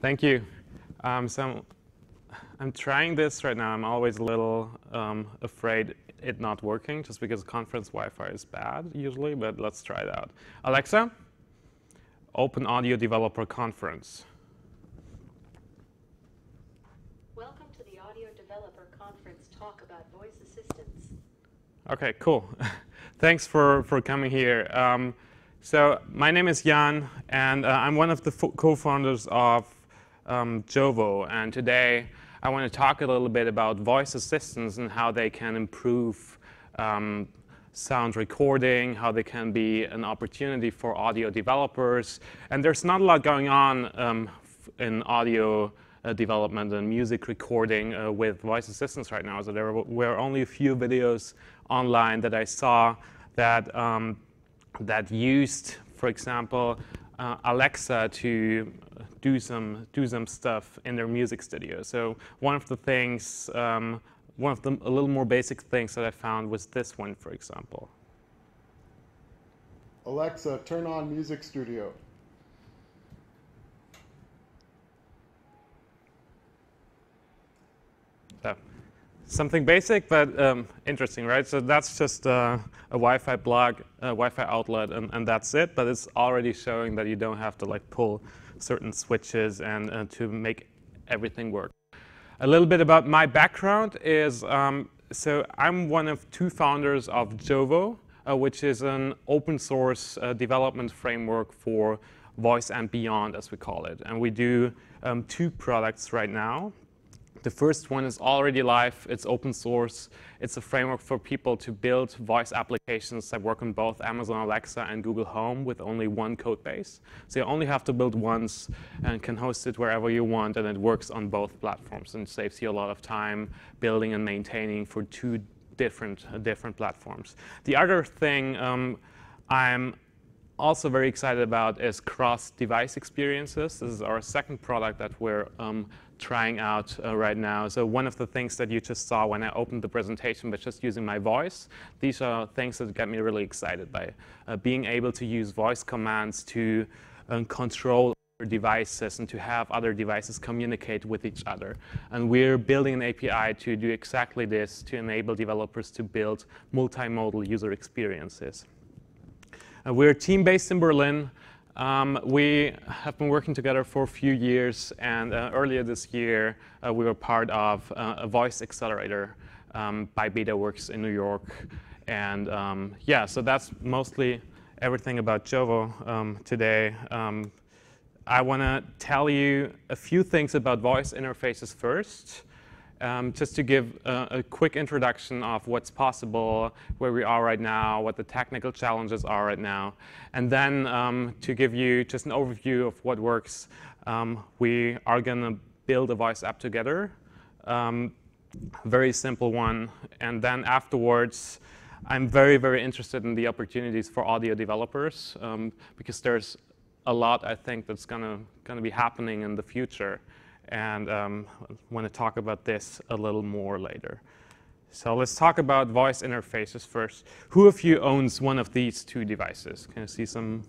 Thank you. So I'm trying this right now. I'm always a little afraid it not working, just because conference Wi-Fi is bad usually, but let's try it out. Alexa, open Audio Developer Conference. Welcome to the Audio Developer Conference talk about voice assistants. OK, cool. Thanks for coming here. So my name is Jan, and I'm one of the co-founders of Jovo. And today I want to talk a little bit about voice assistants and how they can improve sound recording, how they can be an opportunity for audio developers. And there's not a lot going on in audio development and music recording with voice assistants right now. So there were only a few videos online that I saw that that used, for example, Alexa to do some stuff in their music studio. So one of the things, one of the a little more basic things that I found was this one, for example. Alexa, turn on Music Studio. So, something basic, but interesting, right? So that's just a Wi-Fi plug, a Wi-Fi outlet, and that's it. But it's already showing that you don't have to like pull certain switches and to make everything work. A little bit about my background is, so I'm one of two founders of Jovo, which is an open source development framework for voice and beyond, as we call it. And we do two products right now. The first one is already live. It's open source. It's a framework for people to build voice applications that work on both Amazon Alexa and Google Home with only one code base. So you only have to build once and can host it wherever you want, and it works on both platforms and saves you a lot of time building and maintaining for two different platforms. The other thing I'm also very excited about is cross-device experiences. This is our second product that we're trying out right now. So one of the things that you just saw when I opened the presentation was just using my voice. These are things that get me really excited by being able to use voice commands to control devices and to have other devices communicate with each other. And we're building an API to do exactly this, to enable developers to build multimodal user experiences. We're a team based in Berlin. We have been working together for a few years, and earlier this year we were part of a voice accelerator by BetaWorks in New York. And yeah, so that's mostly everything about Jovo today. I want to tell you a few things about voice interfaces first. Just to give a quick introduction of what's possible, where we are right now, what the technical challenges are right now. And then to give you just an overview of what works, we are going to build a voice app together, very simple one. And then afterwards, I'm very, very interested in the opportunities for audio developers, because there's a lot, I think, that's going to be happening in the future. And I want to talk about this a little more later. So let's talk about voice interfaces first. Who of you owns one of these two devices? Can I see some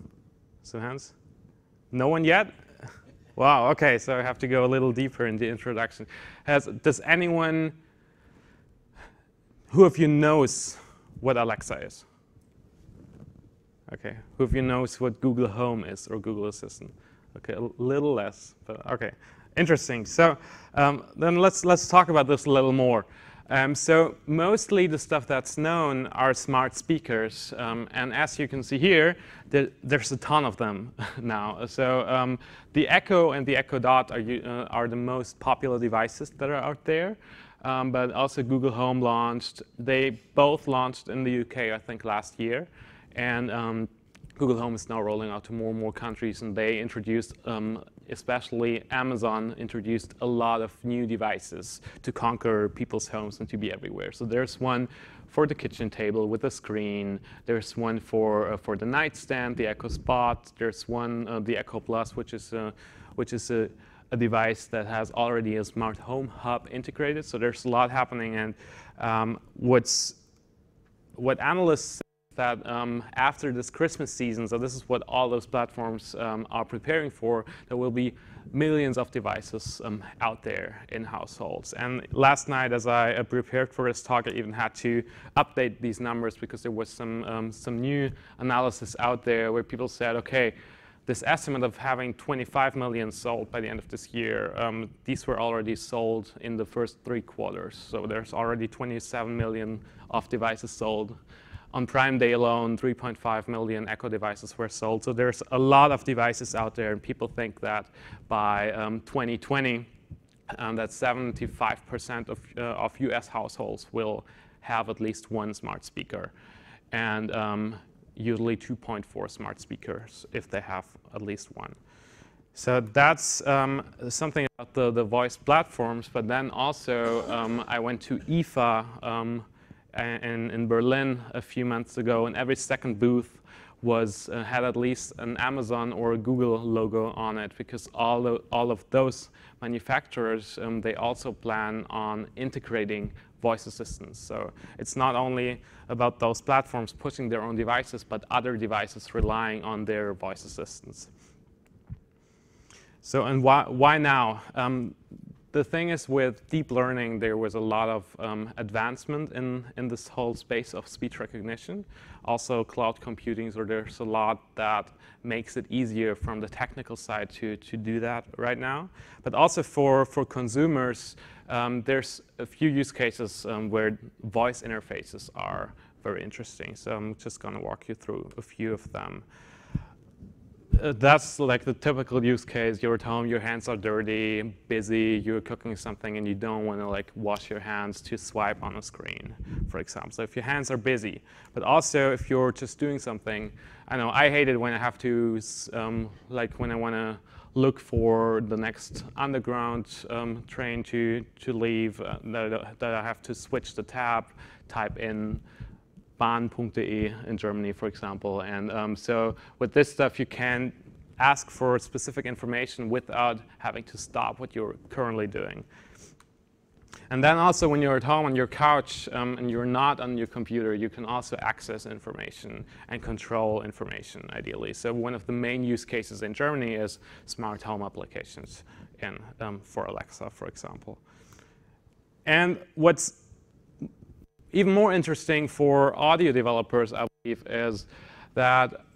hands? No one yet? Wow, OK, so I have to go a little deeper in the introduction. Does anyone, who of you knows what Alexa is? OK, who of you knows what Google Home is or Google Assistant? OK, a little less, but OK. Interesting. So then let's talk about this a little more. So mostly the stuff that's known are smart speakers. And as you can see here, there's a ton of them now. So the Echo and the Echo Dot are the most popular devices that are out there. But also Google Home launched. They both launched in the UK, I think, last year. And Google Home is now rolling out to more and more countries. And they introduced especially Amazon introduced a lot of new devices to conquer people's homes and to be everywhere. So there's one for the kitchen table with a screen. There's one for the nightstand, the Echo Spot. There's one, the Echo Plus, which is a device that has already a smart home hub integrated. So there's a lot happening. And what analysts that after this Christmas season, so this is what all those platforms are preparing for, there will be millions of devices out there in households. And last night, as I prepared for this talk, I even had to update these numbers because there was some new analysis out there where people said, okay, this estimate of having 25 million sold by the end of this year, these were already sold in the first 3 quarters. So there's already 27 million of devices sold. On Prime Day alone, 3.5 million Echo devices were sold. So there's a lot of devices out there, and people think that by 2020, that 75% of US households will have at least one smart speaker. And usually 2.4 smart speakers if they have at least one. So that's something about the voice platforms. But then also I went to IFA in Berlin a few months ago, and every second booth had at least an Amazon or a Google logo on it, because all of those manufacturers, they also plan on integrating voice assistants. So it's not only about those platforms pushing their own devices, but other devices relying on their voice assistants. So, and why now? The thing is, with deep learning, there was a lot of advancement in this whole space of speech recognition. Also, cloud computing, so there's a lot that makes it easier from the technical side to do that right now. But also for consumers, there's a few use cases where voice interfaces are very interesting. So I'm just going to walk you through a few of them. That's like the typical use case. You're at home, your hands are dirty, busy, you're cooking something, and you don't want to like wash your hands to swipe on a screen, for example. So if your hands are busy, but also if you're just doing something, I know I hate it when I have to, like when I want to look for the next underground train to leave, that I have to switch the tab, type in bahn.de in Germany, for example. And so with this stuff, you can ask for specific information without having to stop what you're currently doing. And then also when you're at home on your couch and you're not on your computer, you can also access information and control information, ideally. So one of the main use cases in Germany is smart home applications for Alexa, for example. And what's even more interesting for audio developers, I believe, is that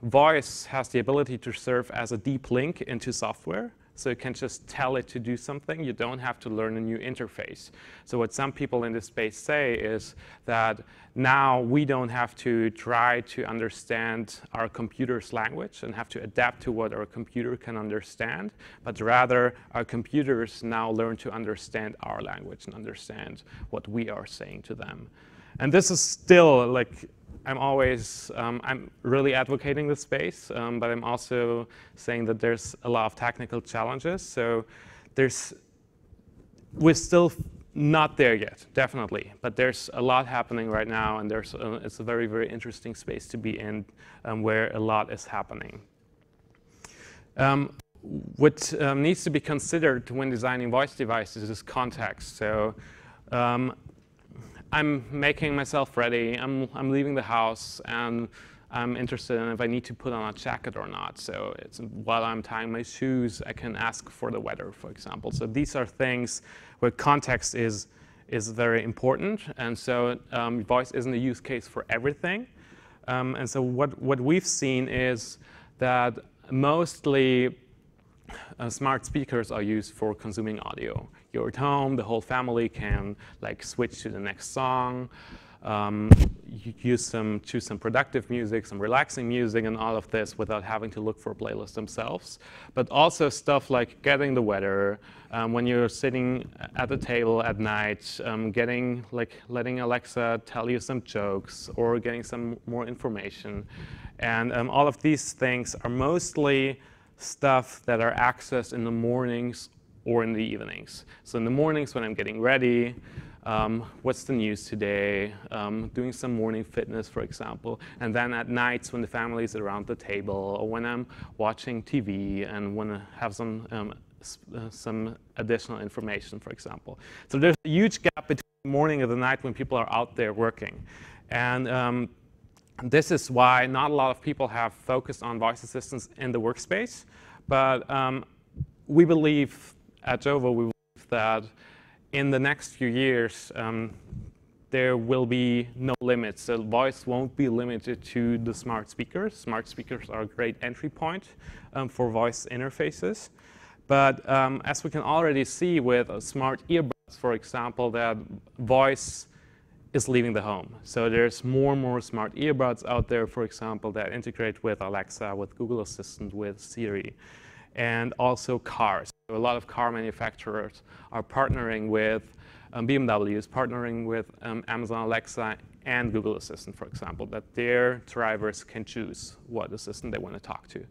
voice has the ability to serve as a deep link into software. So you can just tell it to do something. You don't have to learn a new interface. So what some people in this space say is that now we don't have to try to understand our computer's language and have to adapt to what our computer can understand, but rather our computers now learn to understand our language and understand what we are saying to them. And this is still like, I'm really advocating this space, but I'm also saying that there's a lot of technical challenges. So we're still not there yet, definitely. But there's a lot happening right now, and it's a very, very interesting space to be in where a lot is happening. What needs to be considered when designing voice devices is context. So I'm making myself ready, I'm leaving the house, and I'm interested in if I need to put on a jacket or not. So while I'm tying my shoes, I can ask for the weather, for example. So these are things where context is very important. And so voice isn't a use case for everything. And so what we've seen is that mostly smart speakers are used for consuming audio. You're at home, the whole family can like switch to the next song, choose some productive music, some relaxing music, and all of this without having to look for a playlist themselves. But also stuff like getting the weather, when you're sitting at the table at night, letting Alexa tell you some jokes or getting some more information. And all of these things are mostly stuff that are accessed in the mornings or in the evenings. So in the mornings when I'm getting ready, what's the news today, doing some morning fitness, for example. And then at nights when the family is around the table, or when I'm watching TV and want to have some additional information, for example. So there's a huge gap between the morning and the night when people are out there working. And this is why not a lot of people have focused on voice assistants in the workspace. But we believe at Jovo, we believe that in the next few years, there will be no limits. So voice won't be limited to the smart speakers. Smart speakers are a great entry point for voice interfaces. But as we can already see with smart earbuds, for example, that voice is leaving the home. So there's more and more smart earbuds out there, for example, that integrate with Alexa, with Google Assistant, with Siri, and also cars. So a lot of car manufacturers are partnering with BMW is partnering with Amazon Alexa and Google Assistant, for example, that their drivers can choose what assistant they want to talk to.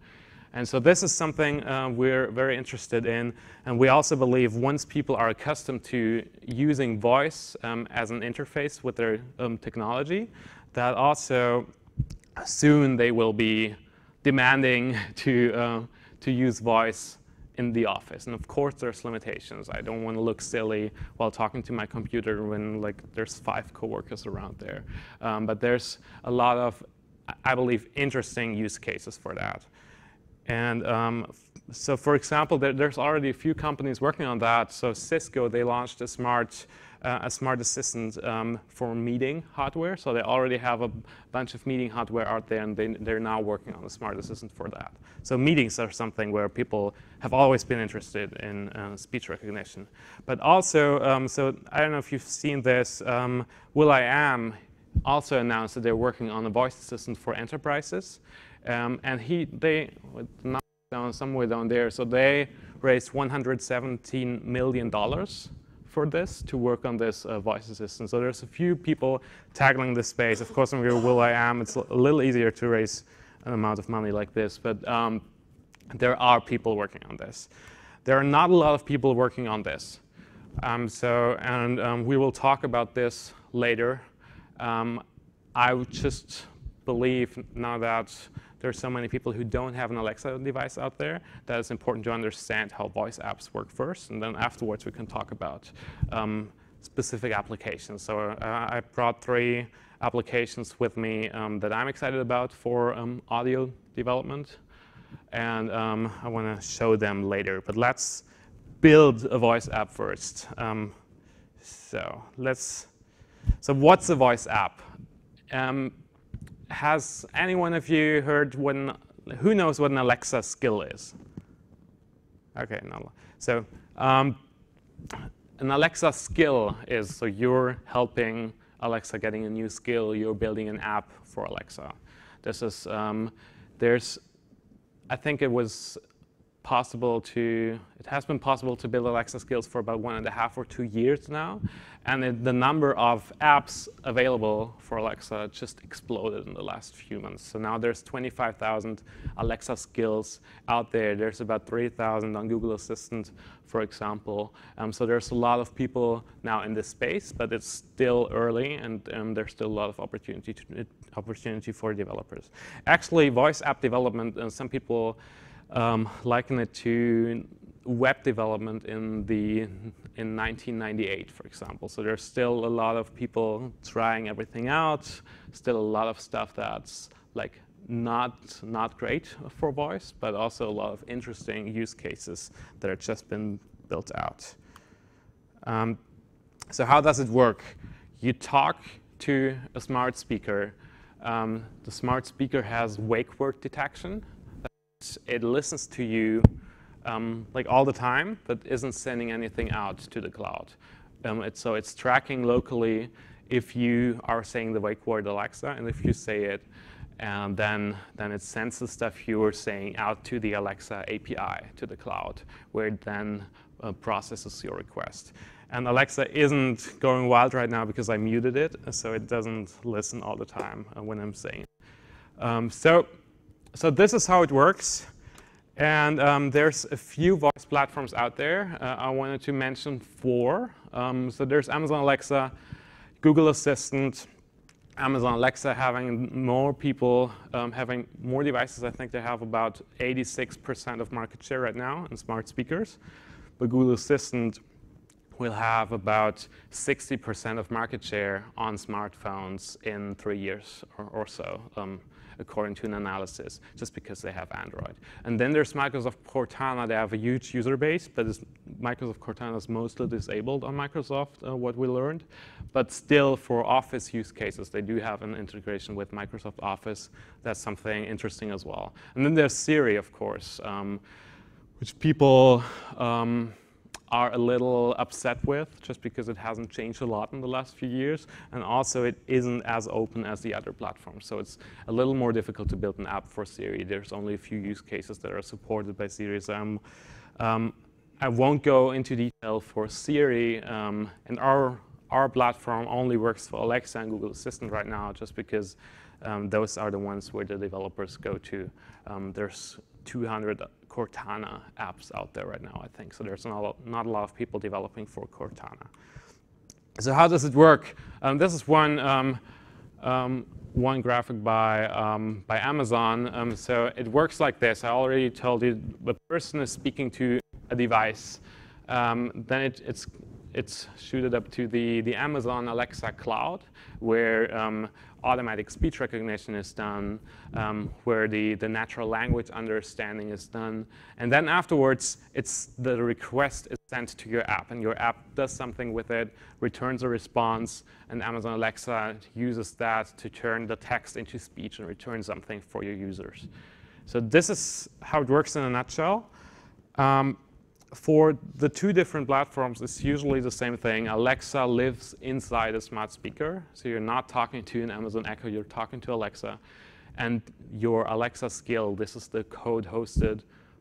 And so this is something we're very interested in. And we also believe once people are accustomed to using voice as an interface with their technology, that also soon they will be demanding to use voice in the office. And of course, there's limitations. I don't want to look silly while talking to my computer when there's 5 coworkers around there. But there's a lot of, I believe, interesting use cases for that. And so, for example, there's already a few companies working on that. So Cisco, they launched a smart assistant for meeting hardware. So they already have a bunch of meeting hardware out there, and they're now working on a smart assistant for that. So meetings are something where people have always been interested in speech recognition. But also, so I don't know if you've seen this, will.i.am also announced that they're working on a voice assistant for enterprises. And they somewhere down there, so they raised $117 million for this to work on this voice assistant. So there's a few people tackling this space. Of course, when we're will.i.am, it's a little easier to raise an amount of money like this, but there are people working on this. There are not a lot of people working on this. We will talk about this later. I would just believe now that there's so many people who don't have an Alexa device out there that it's important to understand how voice apps work first, and then afterwards we can talk about specific applications. So I brought 3 applications with me that I'm excited about for audio development, and I want to show them later. But let's build a voice app first. So what's a voice app? Has any one of you heard who knows what an Alexa skill is? Okay, no. So an Alexa skill is, so you're helping Alexa getting a new skill, you're building an app for Alexa. This is, I think it has been possible to build Alexa skills for about 1.5 or 2 years now. And the number of apps available for Alexa just exploded in the last few months. So now there's 25,000 Alexa skills out there. There's about 3,000 on Google Assistant, for example. So there's a lot of people now in this space, but it's still early, and there's still a lot of opportunity for developers. Actually, voice app development, some people liken it to web development in 1998, for example. So there's still a lot of people trying everything out, still a lot of stuff that's not great for voice, but also a lot of interesting use cases that have just been built out. So how does it work? You talk to a smart speaker. The smart speaker has wake word detection. It listens to you all the time, but isn't sending anything out to the cloud. So it's tracking locally if you are saying the wake word Alexa, and if you say it, and then it sends the stuff you were saying out to the Alexa API, to the cloud, where it then processes your request. And Alexa isn't going wild right now because I muted it, so it doesn't listen all the time when I'm saying it. So this is how it works. And there's a few voice platforms out there. I wanted to mention 4. So there's Amazon Alexa, Google Assistant, Amazon Alexa having more people, having more devices. I think they have about 86% of market share right now in smart speakers. But Google Assistant we'll have about 60% of market share on smartphones in 3 years or so, according to an analysis, just because they have Android. And then there's Microsoft Cortana. They have a huge user base, but Microsoft Cortana is mostly disabled on Microsoft, what we learned. But still, for Office use cases, they do have an integration with Microsoft Office. That's something interesting as well. And then there's Siri, of course, which people are a little upset with, just because it hasn't changed a lot in the last few years. And also, it isn't as open as the other platforms. So it's a little more difficult to build an app for Siri. There's only a few use cases that are supported by Siri. So I won't go into detail for Siri. And our platform only works for Alexa and Google Assistant right now, just because those are the ones where the developers go to. There's 200 Cortana apps out there right now, I think. So there's not a lot of people developing for Cortana. So how does it work? This is one graphic by Amazon. So it works like this. I already told you the person is speaking to a device. Then it's shooted up to the Amazon Alexa cloud, where automatic speech recognition is done, where the natural language understanding is done. And then afterwards, the request is sent to your app, and your app does something with it, returns a response, and Amazon Alexa uses that to turn the text into speech and return something for your users. So this is how it works in a nutshell. For the two different platforms, it's usually the same thing. Alexa lives inside a smart speaker. So you're not talking to an Amazon Echo, you're talking to Alexa. And your Alexa skill, this is the code hosted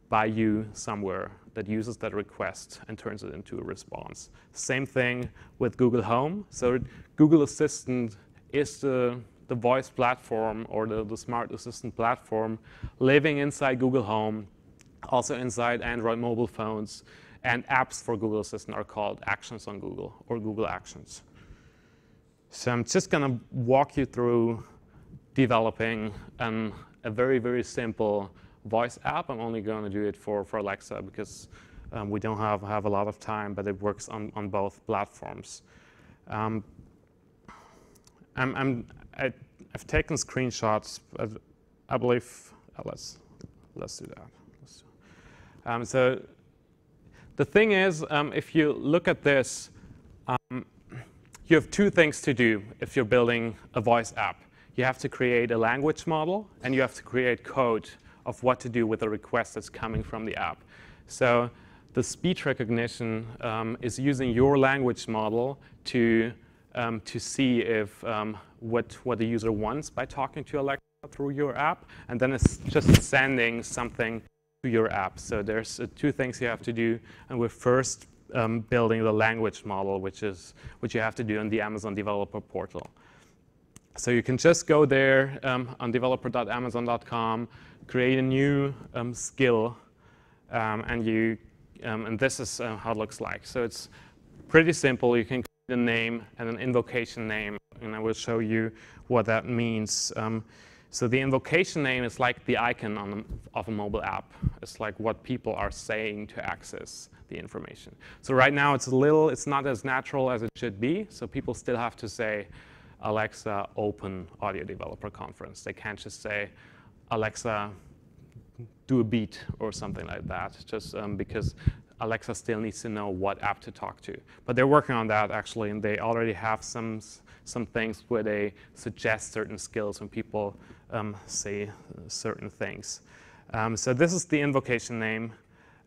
by you somewhere that uses that request and turns it into a response. Same thing with Google Home. So Google Assistant is the voice platform, or the smart assistant platform, living inside Google Home, also inside Android mobile phones. And apps for Google Assistant are called Actions on Google, or Google Actions. So I'm just going to walk you through developing a very, very simple voice app. I'm only going to do it for Alexa, because we don't have a lot of time, but it works on both platforms. I've taken screenshots, but I believe, let's do that. So the thing is, if you look at this, you have two things to do if you're building a voice app. You have to create a language model, and you have to create code of what to do with the request that's coming from the app. So the speech recognition is using your language model to see if what the user wants by talking to Alexa through your app, and then it's just sending something to your app. So there's two things you have to do, and we're first building the language model, which you have to do on the Amazon Developer Portal. So you can just go there on developer.amazon.com, create a new skill, and this is how it looks like. So it's pretty simple. You can create a name and an invocation name, and I will show you what that means. So the invocation name is like the icon of a mobile app. It's like what people are saying to access the information. So right now it's not as natural as it should be. So people still have to say, Alexa, open audio developer conference. They can't just say, Alexa, do a beat or something like that, just because Alexa still needs to know what app to talk to. But they're working on that, actually, and they already have some things where they suggest certain skills when people say certain things. So this is the invocation name.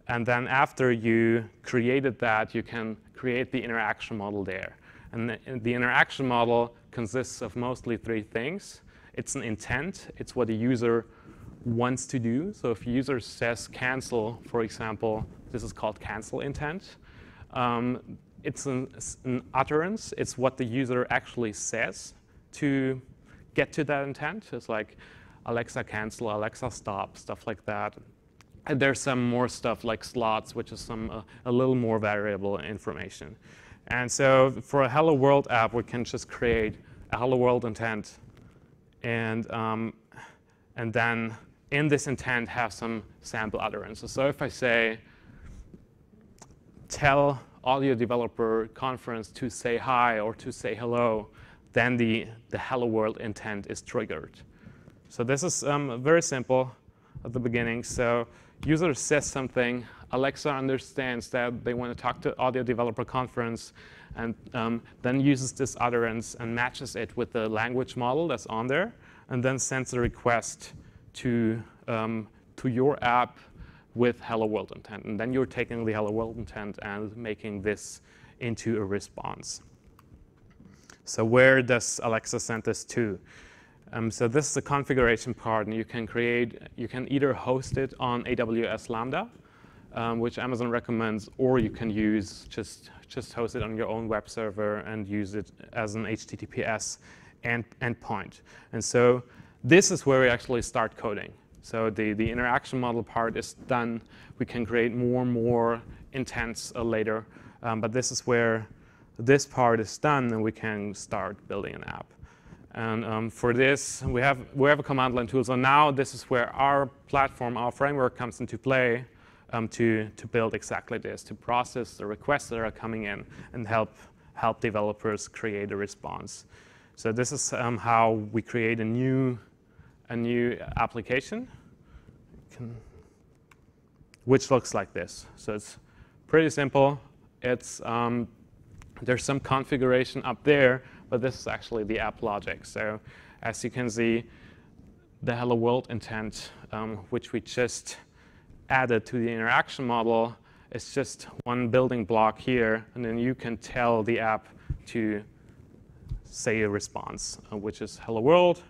And then after you created that, you can create the interaction model there. And the interaction model consists of mostly three things. It's an intent. It's what the user wants to do. So if a user says cancel, for example, this is called cancel intent. It's an utterance. It's what the user actually says to get to that intent. It's like Alexa cancel, Alexa stop, stuff like that. And there's some more stuff like slots, which is a little more variable information. And so for a Hello World app, we can just create a Hello World intent, and then in this intent have some sample utterances. So if I say, tell audio developer conference to say hi or to say hello, then the hello world intent is triggered. So this is very simple at the beginning. So user says something, Alexa understands that they want to talk to audio developer conference, and then uses this utterance and matches it with the language model that's on there, and then sends a request to your app with hello world intent. And then you're taking the hello world intent and making this into a response. So where does Alexa send this to? So this is the configuration part, and you can either host it on AWS Lambda, which Amazon recommends, or you can use just host it on your own web server and use it as an HTTPS endpoint. And so this is where we actually start coding. So the interaction model part is done. We can create more and more intents later, but this is where this part is done, and we can start building an app. And for this, we have a command line tool. So now this is where our platform, our framework comes into play to build exactly this, to process the requests that are coming in and help developers create a response. So this is how we create a new application, which looks like this. So it's pretty simple. It's there's some configuration up there, but this is actually the app logic. So as you can see, the hello world intent, which we just added to the interaction model, is just one building block here, and then you can tell the app to say a response, which is hello world.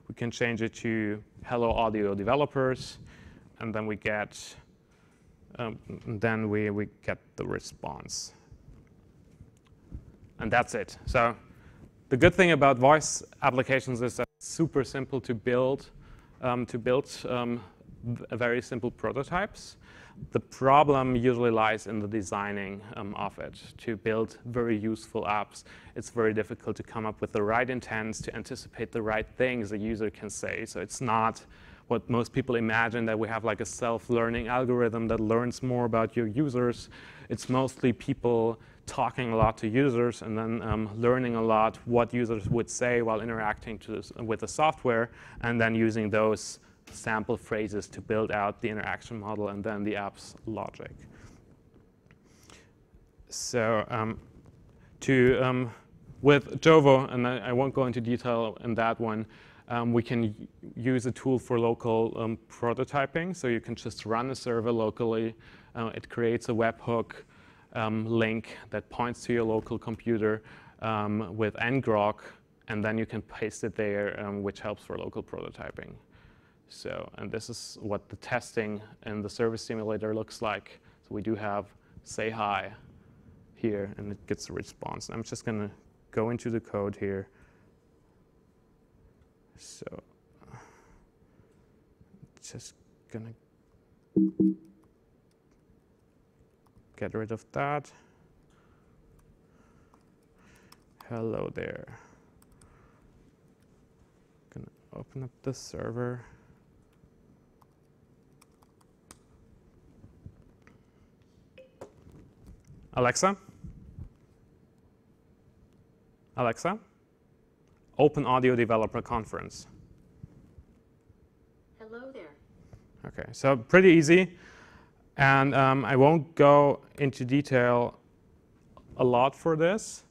We can change it to hello audio developers, and then we get the response. And that's it. So the good thing about voice applications is that it's super simple to build very simple prototypes. The problem usually lies in the designing of it. To build very useful apps, it's very difficult to come up with the right intents, to anticipate the right things the user can say. So it's not what most people imagine, that we have like a self-learning algorithm that learns more about your users. It's mostly people talking a lot to users and then learning a lot what users would say while interacting with the software, and then using those sample phrases to build out the interaction model and then the app's logic. So with Jovo, and I won't go into detail in that one, we can use a tool for local prototyping. So you can just run a server locally. It creates a webhook link that points to your local computer with ngrok, and then you can paste it there, which helps for local prototyping. So, and this is what the testing in the service simulator looks like. So we do have say hi here, and it gets a response. And I'm just going to go into the code here. So just going to get rid of that. Hello there. Going to open up the server. Alexa? Alexa? Open Audio Developer Conference. Hello there. Okay, so pretty easy. And I won't go into detail a lot for this.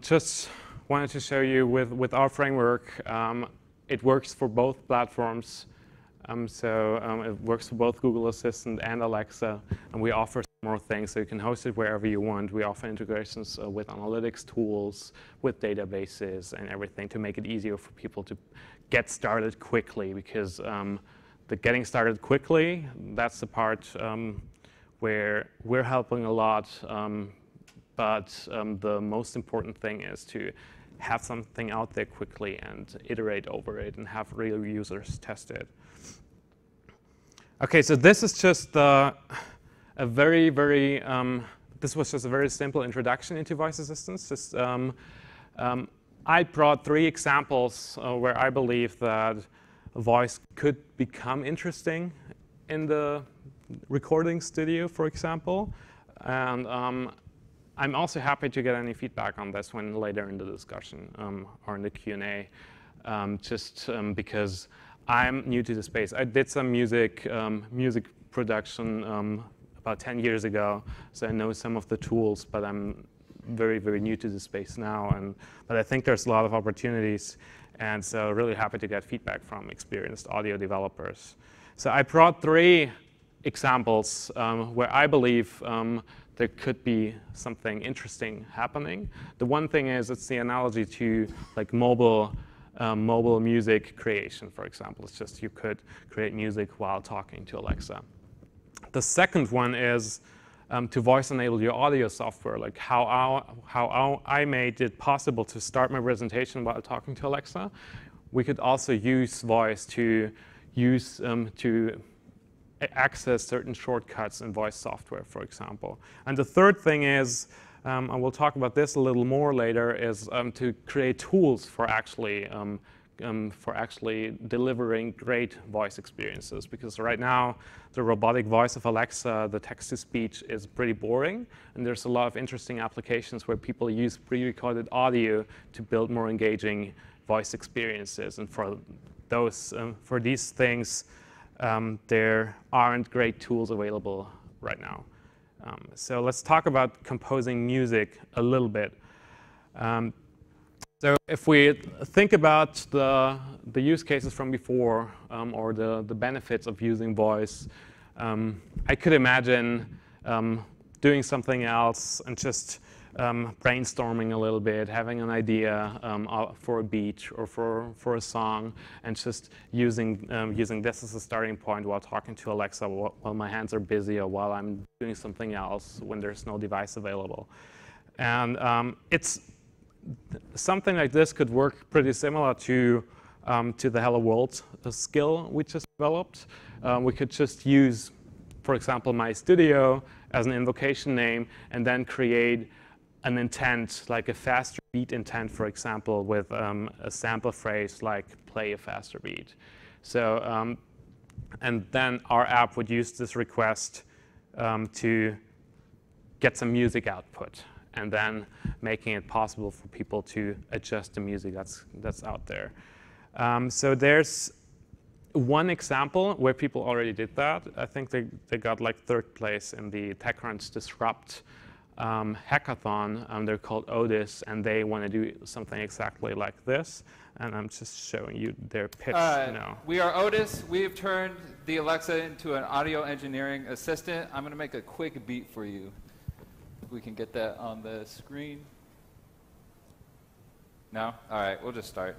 Just wanted to show you with our framework, it works for both platforms. It works for both Google Assistant and Alexa, and we offer some more things. So you can host it wherever you want. We offer integrations with analytics tools, with databases, and everything to make it easier for people to get started quickly, because the getting started quickly, that's the part where we're helping a lot. But the most important thing is to have something out there quickly and iterate over it and have real users test it. Okay, so this is just this was just a very simple introduction into voice assistants. I brought 3 examples where I believe that voice could become interesting in the recording studio, for example. And I'm also happy to get any feedback on this one later in the discussion or in the Q&A, because I'm new to the space. I did some music production about 10 years ago, so I know some of the tools, but I'm very, very new to the space now. But I think there's a lot of opportunities, and so really happy to get feedback from experienced audio developers. So I brought 3 examples where I believe there could be something interesting happening. The one thing is, it's the analogy to like mobile music creation, for example. It's just you could create music while talking to Alexa. The second one is to voice enable your audio software, like how I made it possible to start my presentation while talking to Alexa. We could also use voice to access certain shortcuts in voice software, for example. And the third thing is, and we'll talk about this a little more later, is to create tools for actually delivering great voice experiences. Because right now, the robotic voice of Alexa, the text-to-speech, is pretty boring. And there's a lot of interesting applications where people use pre-recorded audio to build more engaging voice experiences. And for these things, there aren't great tools available right now. So let's talk about composing music a little bit. So if we think about the use cases from before, or the benefits of using voice, I could imagine doing something else and just brainstorming a little bit, having an idea for a beat or for a song, and just using this as a starting point while talking to Alexa while my hands are busy or while I'm doing something else when there's no device available. And it's something like this could work pretty similar to the Hello World skill we just developed. We could just use, for example, my studio as an invocation name, and then create an intent, like a faster beat intent, for example, with a sample phrase like play a faster beat. So, and then our app would use this request to get some music output, and then making it possible for people to adjust the music that's out there. So there's one example where people already did that. I think they got like 3rd place in the TechCrunch Disrupt hackathon. They're called Otis, and they want to do something exactly like this. And I'm just showing you their pitch now. We are Otis. We've turned the Alexa into an audio engineering assistant. I'm going to make a quick beat for you. If we can get that on the screen. No? All right, we'll just start.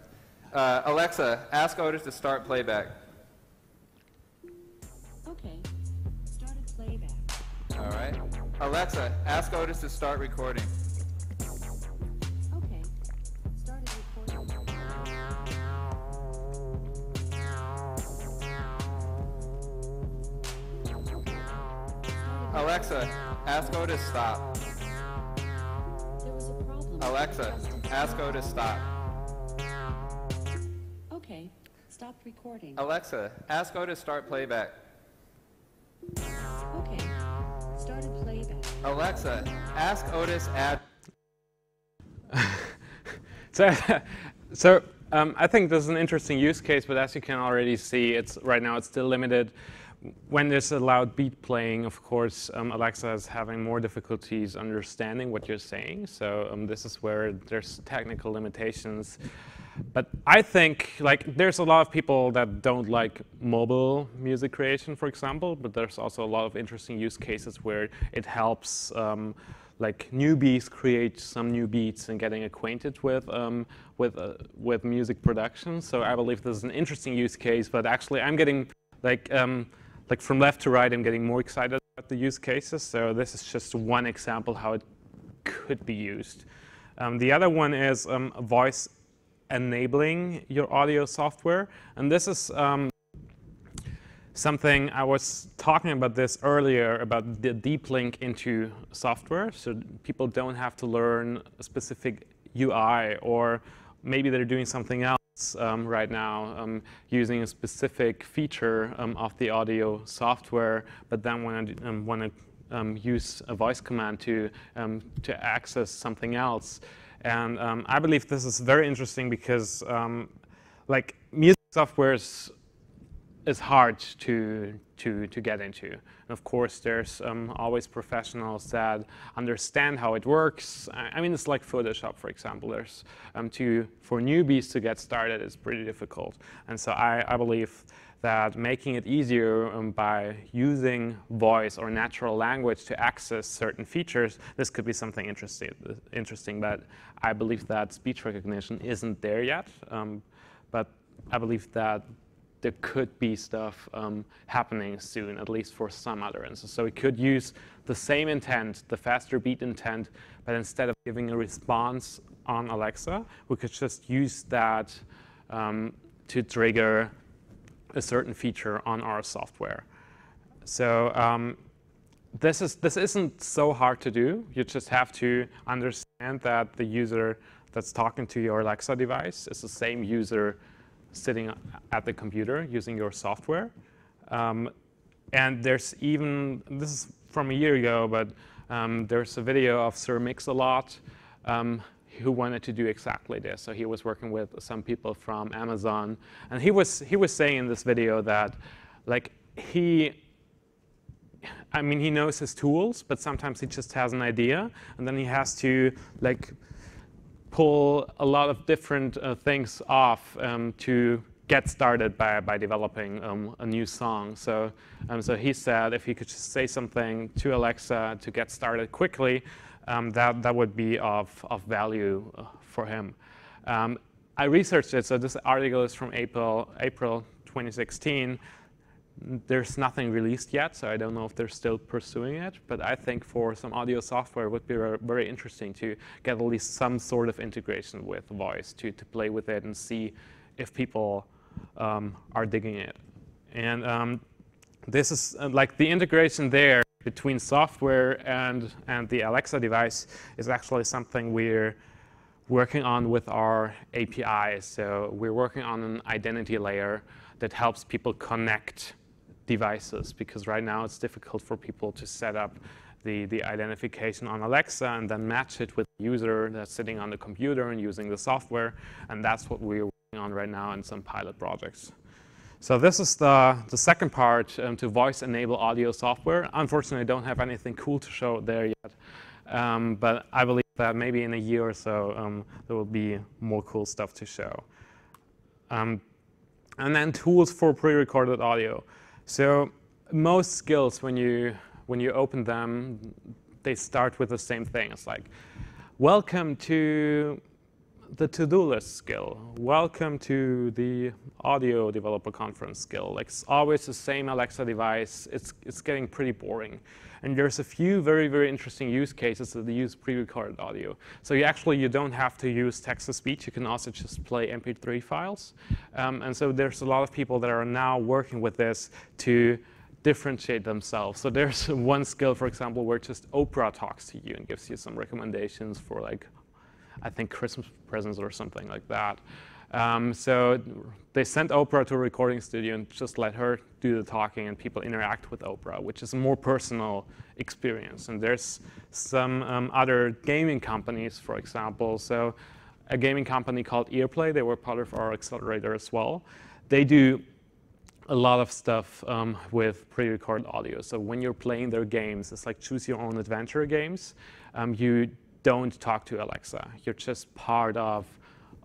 Alexa, ask Otis to start playback. Okay. Started playback. All right. Alexa, ask Otis to start recording. Okay. Started recording. Alexa, ask Otis stop. There was a problem. Alexa, ask Otis stop. Okay. Stop recording. Alexa, ask Otis start playback. Okay. Started playback. Alexa, ask Otis add. So I think this is an interesting use case, but as you can already see, right now it's still limited. When there's a loud beat playing, of course, Alexa is having more difficulties understanding what you're saying. So this is where there's technical limitations. But I think there's a lot of people that don't like mobile music creation, for example. But there's also a lot of interesting use cases where it helps newbies create some new beats and getting acquainted with music production. So I believe this is an interesting use case. But actually, I'm getting from left to right, I'm getting more excited about the use cases. So this is just one example how it could be used. The other one is voice enabling your audio software. And this is something I was talking about this earlier, about the deep link into software. So people don't have to learn a specific UI, or maybe they're doing something else right now, using a specific feature of the audio software, but then want to use a voice command to access something else. And I believe this is very interesting because like music software is hard to get into. And of course, there's always professionals that understand how it works. I mean, it's like Photoshop, for example. There's for newbies to get started is pretty difficult. And so I believe that making it easier by using voice or natural language to access certain features, this could be something interesting. But I believe that speech recognition isn't there yet. But I believe that there could be stuff happening soon, at least for some utterances. So we could use the same intent, the faster beat intent, but instead of giving a response on Alexa, we could just use that to trigger a certain feature on our software. So this isn't so hard to do. You just have to understand that the user that's talking to your Alexa device is the same user sitting at the computer using your software. And there's even, this is from a year ago, but there's a video of Sir Mix-a-Lot who wanted to do exactly this. So he was working with some people from Amazon, and he was saying in this video that like he knows his tools, but sometimes he just has an idea, and then he has to like pull a lot of different things off to get started by developing a new song. So he said if he could just say something to Alexa to get started quickly, that would be of value for him. I researched it, so this article is from April 2016. There's nothing released yet, so I don't know if they're still pursuing it. But I think for some audio software, it would be very interesting to get at least some sort of integration with voice to play with it and see if people are digging it. And this is like the integration there between software and the Alexa device is actually something we're working on with our API. So we're working on an identity layer that helps people connect devices, because right now it's difficult for people to set up the identification on Alexa and then match it with the user that's sitting on the computer and using the software. And that's what we're working on right now in some pilot projects. So this is the second part to voice-enable audio software. Unfortunately, I don't have anything cool to show there yet. But I believe that maybe in a year or so, there will be more cool stuff to show. And then tools for pre-recorded audio. So most skills, when you open them, they start with the same thing. It's like, welcome to the to-do list skill. Welcome to the audio developer conference skill. Like, it's always the same Alexa device. It's getting pretty boring. And there's a few very, very interesting use cases that use pre-recorded audio. So you don't have to use text-to-speech. You can also just play MP3 files. And so there's a lot of people that are now working with this to differentiate themselves. So there's one skill, for example, where just Oprah talks to you and gives you some recommendations for, like, I think Christmas presents or something like that. So they sent Oprah to a recording studio and just let her do the talking, and people interact with Oprah, which is a more personal experience. And there's some other gaming companies, for example. So a gaming company called Earplay, they were part of our accelerator as well. They do a lot of stuff with pre-recorded audio. So when you're playing their games, it's like choose your own adventure games. You don't talk to Alexa. You're just part of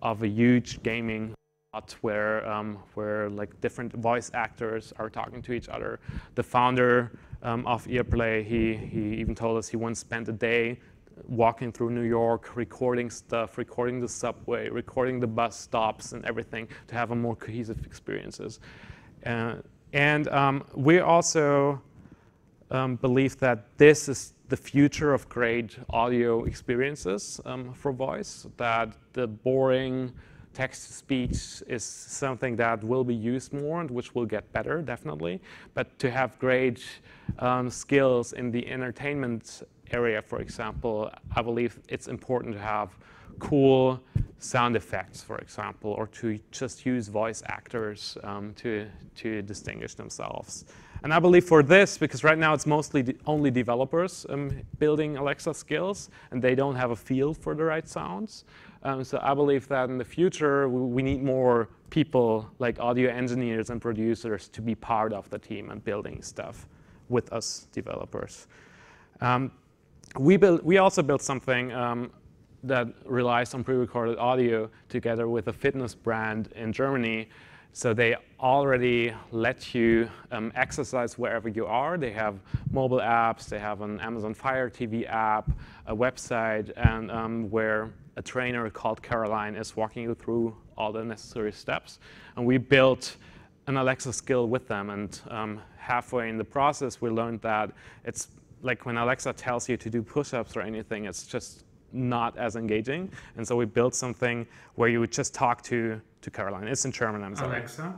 a huge gaming lot where like different voice actors are talking to each other. The founder of Earplay, he even told us he once spent a day walking through New York, recording stuff, recording the subway, recording the bus stops and everything to have a more cohesive experiences. And we also believe that this is the future of great audio experiences for voice, that the boring text-to-speech is something that will be used more and which will get better, definitely. But to have great skills in the entertainment area, for example, I believe it's important to have cool sound effects, for example, or to just use voice actors to distinguish themselves. And I believe for this, because right now it's mostly only developers building Alexa skills, and they don't have a feel for the right sounds. So I believe that in the future, we need more people like audio engineers and producers to be part of the team and building stuff with us developers. We also built something that relies on pre-recorded audio together with a fitness brand in Germany. So they already let you exercise wherever you are. They have mobile apps, they have an Amazon Fire TV app, a website, and where a trainer called Caroline is walking you through all the necessary steps. And we built an Alexa skill with them. And halfway in the process, we learned that it's like when Alexa tells you to do push-ups or anything, it's just not as engaging. And so we built something where you would just talk to Caroline. It's in German, I'm sorry. Alexa,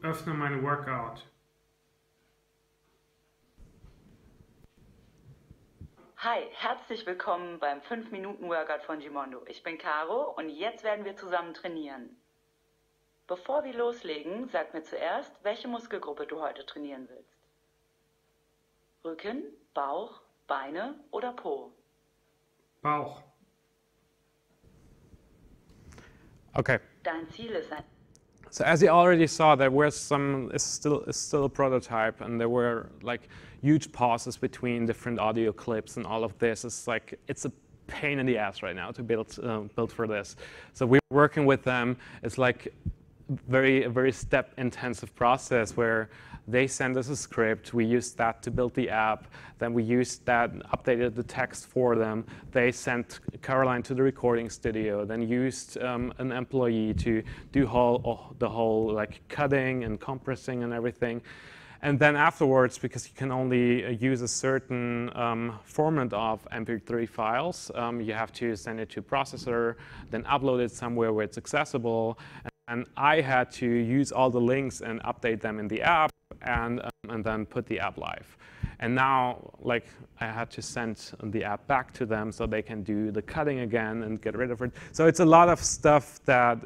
öffne mein Workout. Hi, herzlich willkommen beim 5-Minuten-Workout von Gimondo. Ich bin Caro und jetzt werden wir zusammen trainieren. Bevor wir loslegen, sag mir zuerst, welche Muskelgruppe du heute trainieren willst. Rücken, Bauch, Beine oder Po? Bauch. Okay. Dein Ziel ist ein... So as you already saw, there were it's still a prototype, and there were like huge pauses between different audio clips and all of this. It's a pain in the ass right now to build for this. So we're working with them. It's like a very step-intensive process where they send us a script. We used that to build the app. Then we used that, updated the text for them. They sent Caroline to the recording studio. Then used an employee to do the whole like cutting and compressing and everything. And then afterwards, because you can only use a certain format of MP3 files, you have to send it to a processor, then upload it somewhere where it's accessible. And I had to use all the links and update them in the app and then put the app live. And now, like, I had to send the app back to them so they can do the cutting again and get rid of it. So it's a lot of stuff that,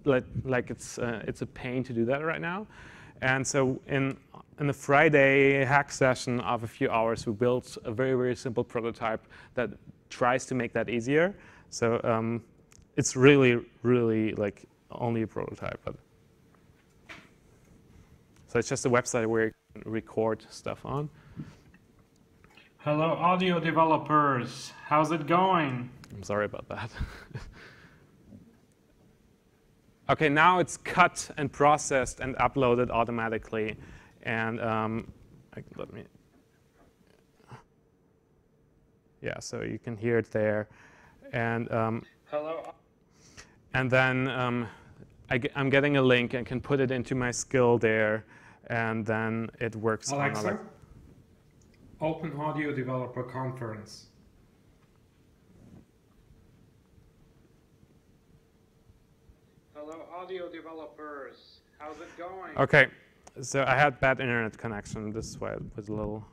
it's a pain to do that right now. And so in the Friday hack session of a few hours, we built a very, very simple prototype that tries to make that easier. So it's really, really like only a prototype. But so it's just a website where you can record stuff on. Hello, audio developers. How's it going? I'm sorry about that. OK, now it's cut and processed and uploaded automatically. And let me. Yeah, so you can hear it there. And hello. And then I'm getting a link and can put it into my skill there, and then it works. Alexa, open audio developer conference. Hello, audio developers. How's it going? OK, so I had bad internet connection. This is why it was a little,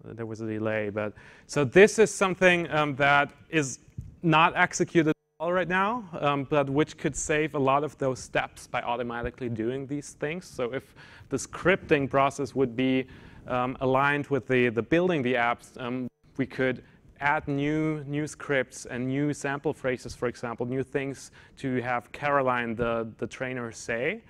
there was a delay. But so this is something that is not executed right now, but which could save a lot of those steps by automatically doing these things. So if the scripting process would be aligned with the building the apps, we could add new scripts and new sample phrases, for example, new things to have Caroline, the trainer, say.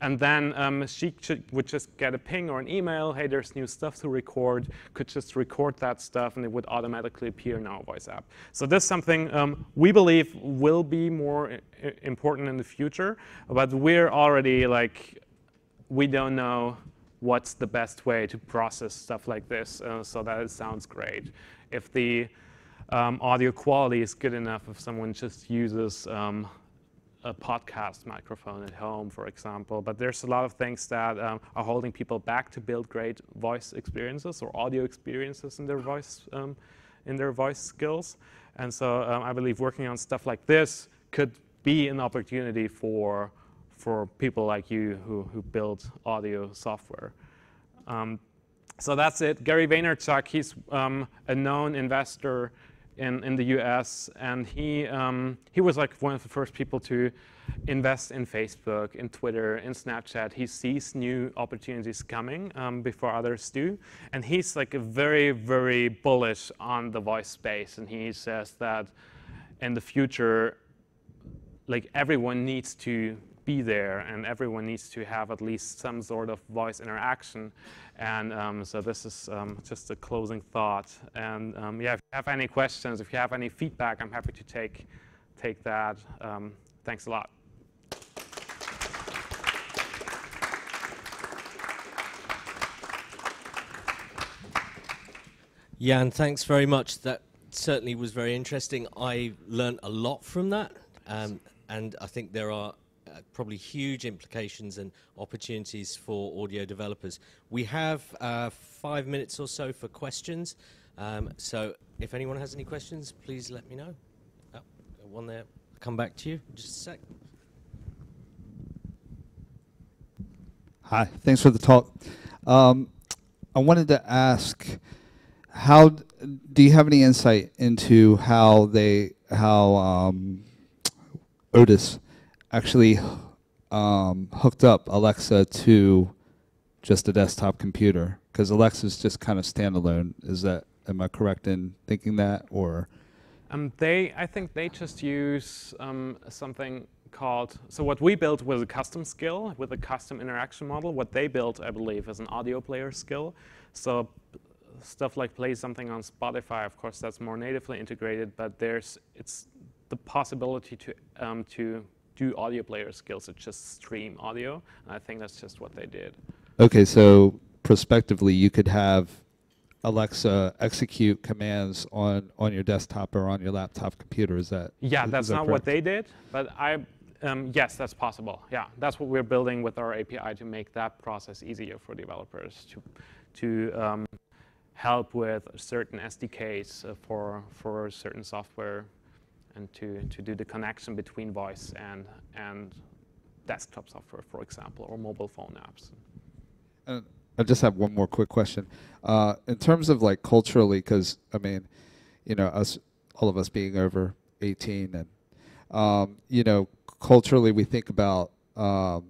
And then she would just get a ping or an email, hey, there's new stuff to record, could just record that stuff, and it would automatically appear in our voice app. So this is something we believe will be more important in the future, but we're already like, we don't know what's the best way to process stuff like this so that it sounds great. If the audio quality is good enough, if someone just uses a podcast microphone at home, for example. But there's a lot of things that are holding people back to build great voice experiences or audio experiences in their voice skills. And so I believe working on stuff like this could be an opportunity for people like you who build audio software. So that's it. Gary Vaynerchuk, he's a known investor in the US, and he was like one of the first people to invest in Facebook, in Twitter, in Snapchat. He sees new opportunities coming before others do, and he's like a very, very bullish on the voice space, and he says that in the future, like everyone needs to be there, and everyone needs to have at least some sort of voice interaction. And so this is just a closing thought. And yeah, if you have any questions, if you have any feedback, I'm happy to take that. Thanks a lot. Jan, thanks very much. That certainly was very interesting. I learned a lot from that, and I think there are probably huge implications and opportunities for audio developers. We have 5 minutes or so for questions. So if anyone has any questions, please let me know. Oh, one there. I'll come back to you in just a sec. Hi, thanks for the talk. I wanted to ask, how do you have any insight into how Otis actually hooked up Alexa to just a desktop computer? Because Alexa's just kind of standalone. Am I correct in thinking that, or? I think they just use something called, so what we built was a custom skill with a custom interaction model. What they built, I believe, is an audio player skill. So stuff like play something on Spotify, of course, that's more natively integrated, but it's the possibility to do audio player skills, to just stream audio. And I think that's just what they did. Okay, so prospectively, you could have Alexa execute commands on your desktop or on your laptop computer. Is that? Yeah, that's not correct? what they did, but yes, that's possible. Yeah, that's what we're building with our API to make that process easier for developers to help with certain SDKs for certain software, and to do the connection between voice and desktop software, for example, or mobile phone apps. I just have one more quick question. In terms of like culturally, because I mean, all of us being over 18, and culturally we think about how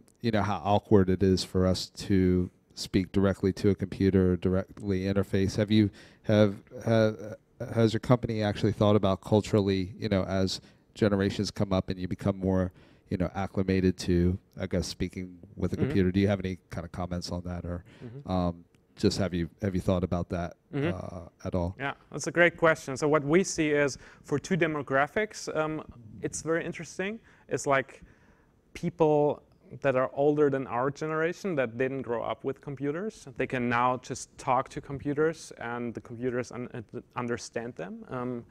awkward it is for us to speak directly to a computer, directly interface. Has your company actually thought about culturally, as generations come up and you become more, acclimated to, I guess, speaking with a computer? Do you have any kind of comments on that, or just have you thought about that at all? Yeah, that's a great question. So what we see is for two demographics, it's very interesting. It's like people that are older than our generation that didn't grow up with computers. They can now just talk to computers, and the computers understand them.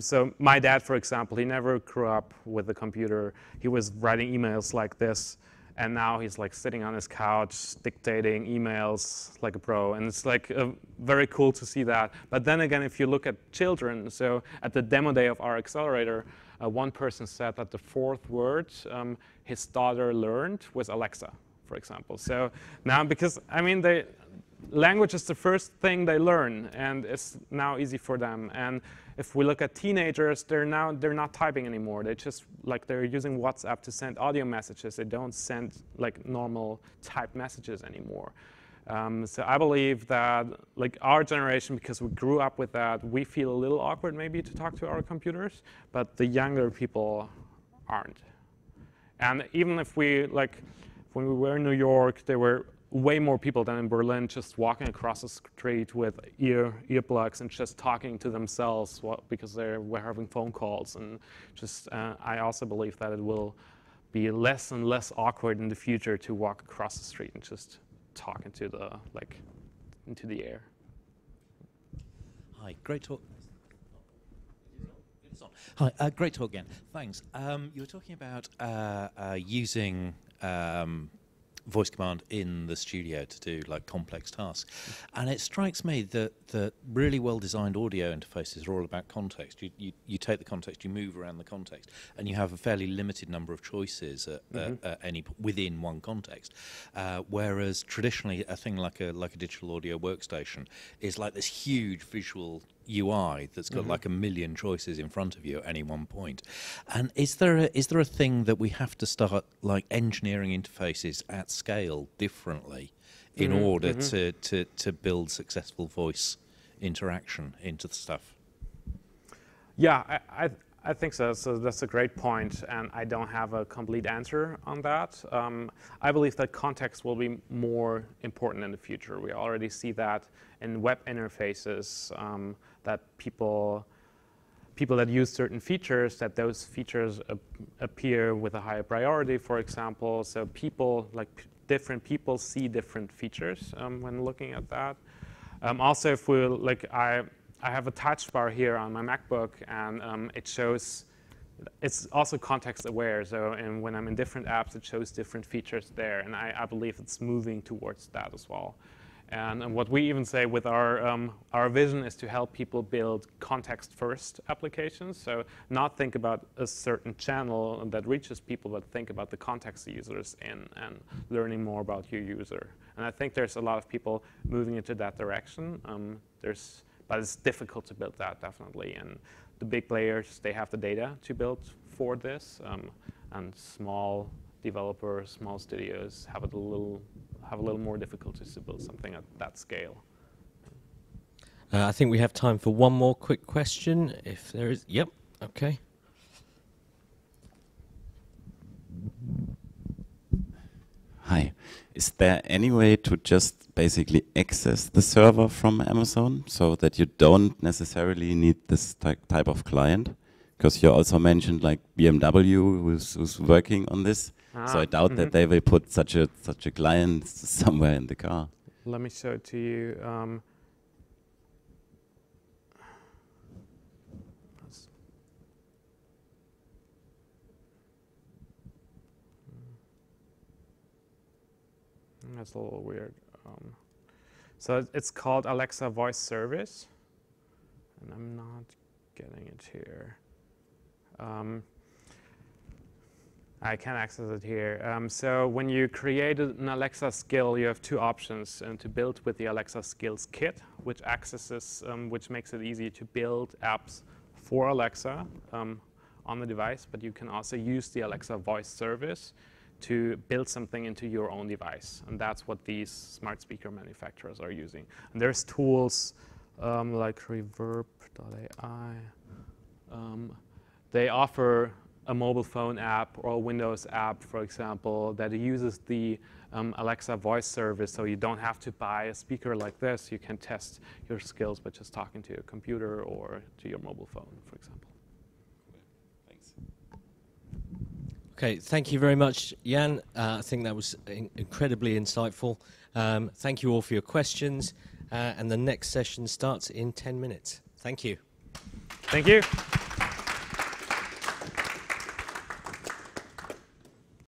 So my dad, for example, he never grew up with a computer. He was writing emails like this, and now he's like sitting on his couch dictating emails like a pro, and it's like very cool to see that. But then again, if you look at children, so at the demo day of our accelerator, one person said that the fourth word his daughter learned was Alexa, for example. So now, because I mean, language is the first thing they learn, and it's now easy for them. And if we look at teenagers, they're not typing anymore. They're using WhatsApp to send audio messages. They don't send like normal typed messages anymore. So I believe that like our generation, because we grew up with that, we feel a little awkward maybe to talk to our computers, but the younger people aren't. And even if when we were in New York, there were way more people than in Berlin just walking across the street with earplugs and just talking to themselves because they were having phone calls. And just I also believe that it will be less and less awkward in the future to walk across the street and just talk into the air. Hi, great talk. Hi, great talk again. Thanks. You were talking about using voice command in the studio to do like complex tasks. And it strikes me that really well-designed audio interfaces are all about context. You take the context, you move around the context, and you have a fairly limited number of choices within one context. Whereas traditionally, a thing like a digital audio workstation is like this huge visual UI that's got like a million choices in front of you at any one point. And is there a thing that we have to start like engineering interfaces at scale differently in order to build successful voice interaction into the stuff? Yeah, I think so. So that's a great point, and I don't have a complete answer on that. I believe that context will be more important in the future. We already see that in web interfaces, that people that use certain features, that those features appear with a higher priority, for example. So different people see different features when looking at that. Also, if we I have a touch bar here on my MacBook, and it shows, it's also context aware. So when I'm in different apps, it shows different features there. And I believe it's moving towards that as well. And what we even say with our vision is to help people build context-first applications. So not think about a certain channel that reaches people, but think about the context the user's in and learning more about your user. And I think there's a lot of people moving into that direction. But it's difficult to build that, definitely. And the big players, they have the data to build for this. And small developers, small studios have a little more difficulties to build something at that scale. I think we have time for one more quick question, if there is. Yep, okay. Hi. Is there any way to just basically access the server from Amazon so that you don't necessarily need this type of client? Because you also mentioned like BMW who's working on this. So I doubt that they will put such a client somewhere in the car. Let me show it to you. That's a little weird. So it's called Alexa Voice Service, and I'm not getting it here. I can access it here. So when you create an Alexa skill, you have two options to build with the Alexa Skills Kit, which which makes it easy to build apps for Alexa on the device. But you can also use the Alexa Voice Service to build something into your own device, and that's what these smart speaker manufacturers are using. And there's tools like Reverb.ai. They offer a mobile phone app or a Windows app, for example, that uses the Alexa voice service, so you don't have to buy a speaker like this. You can test your skills by just talking to your computer or to your mobile phone, for example. Thanks. Okay, thank you very much, Jan. I think that was incredibly insightful. Thank you all for your questions, and the next session starts in 10 minutes. Thank you. Thank you.